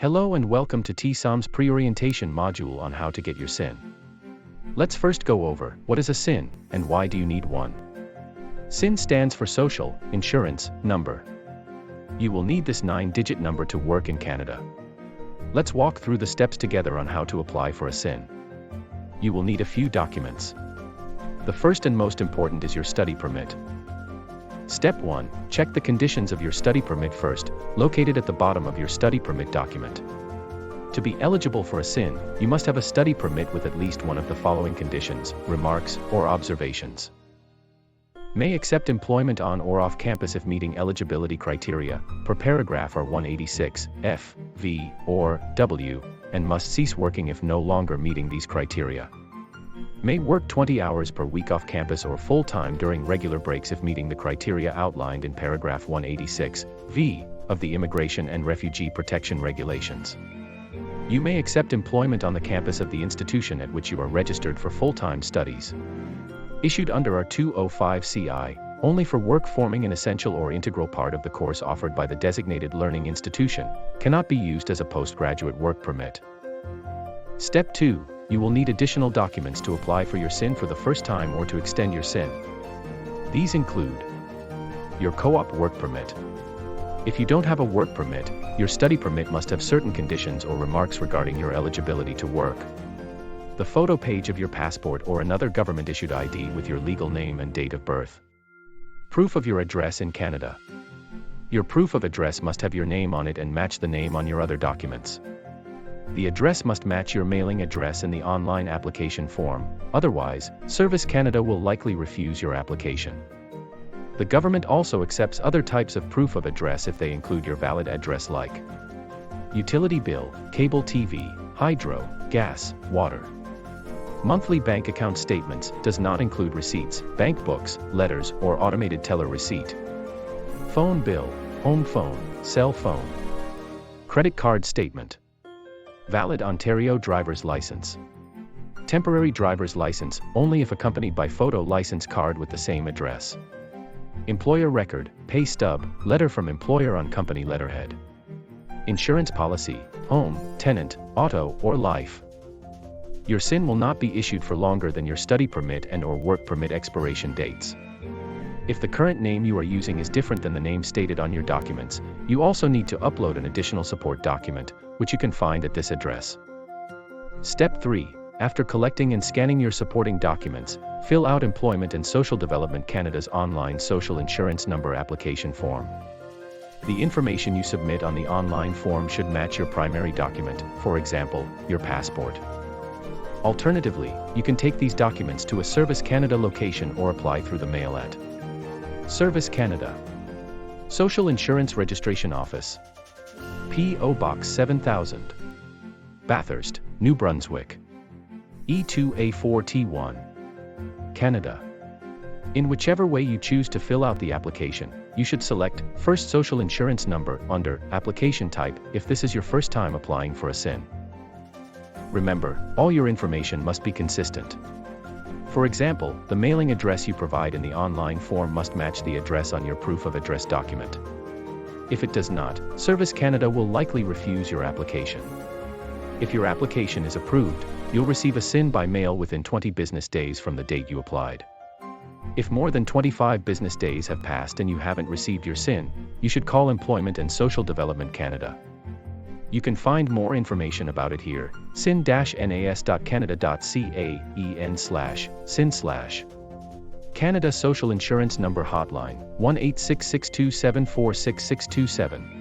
Hello and welcome to TSoM's pre-orientation module on how to get your SIN. Let's first go over what is a SIN and why do you need one. SIN stands for Social Insurance Number. You will need this 9-digit number to work in Canada. Let's walk through the steps together on how to apply for a SIN. You will need a few documents. The first and most important is your study permit. Step 1. Check the conditions of your study permit first, located at the bottom of your study permit document. To be eligible for a SIN, you must have a study permit with at least one of the following conditions, remarks, or observations. May accept employment on or off campus if meeting eligibility criteria, per paragraph are 186, F, V, or W, and must cease working if no longer meeting these criteria. May work 20 hours per week off campus or full-time during regular breaks if meeting the criteria outlined in paragraph 186, V, of the Immigration and Refugee Protection Regulations. You may accept employment on the campus of the institution at which you are registered for full-time studies. Issued under our 205 CI, only for work forming an essential or integral part of the course offered by the designated learning institution, cannot be used as a postgraduate work permit. Step 2. You will need additional documents to apply for your SIN for the first time or to extend your SIN. These include your co-op work permit. If you don't have a work permit, your study permit must have certain conditions or remarks regarding your eligibility to work. The photo page of your passport or another government-issued ID with your legal name and date of birth. Proof of your address in Canada. Your proof of address must have your name on it and match the name on your other documents. The address must match your mailing address in the online application form, otherwise, Service Canada will likely refuse your application. The government also accepts other types of proof of address if they include your valid address like utility bill, cable TV, hydro, gas, water. Monthly bank account statements does not include receipts, bank books, letters, or automated teller receipt. Phone bill, home phone, cell phone. Credit card statement. Valid Ontario driver's license. Temporary driver's license, only if accompanied by photo license card with the same address. Employer record, pay stub, letter from employer on company letterhead. Insurance policy, home, tenant, auto, or life. Your SIN will not be issued for longer than your study permit and/or work permit expiration dates. If the current name you are using is different than the name stated on your documents, you also need to upload an additional support document, which you can find at this address. Step 3. After collecting and scanning your supporting documents, fill out Employment and Social Development Canada's online social insurance number application form. The information you submit on the online form should match your primary document, for example, your passport. Alternatively, you can take these documents to a Service Canada location or apply through the mail at Service Canada, Social Insurance Registration Office, P.O. Box 7000, Bathurst, New Brunswick, E2A4T1, Canada. In whichever way you choose to fill out the application, you should select First Social Insurance Number under Application Type if this is your first time applying for a SIN. Remember, all your information must be consistent. For example, the mailing address you provide in the online form must match the address on your proof of address document. If it does not, Service Canada will likely refuse your application. If your application is approved, you'll receive a SIN by mail within 20 business days from the date you applied. If more than 25 business days have passed and you haven't received your SIN, you should call Employment and Social Development Canada. You can find more information about it here, sin-nas.canada.ca/en/sin/. Canada Social Insurance Number Hotline, 1-866-274-6627.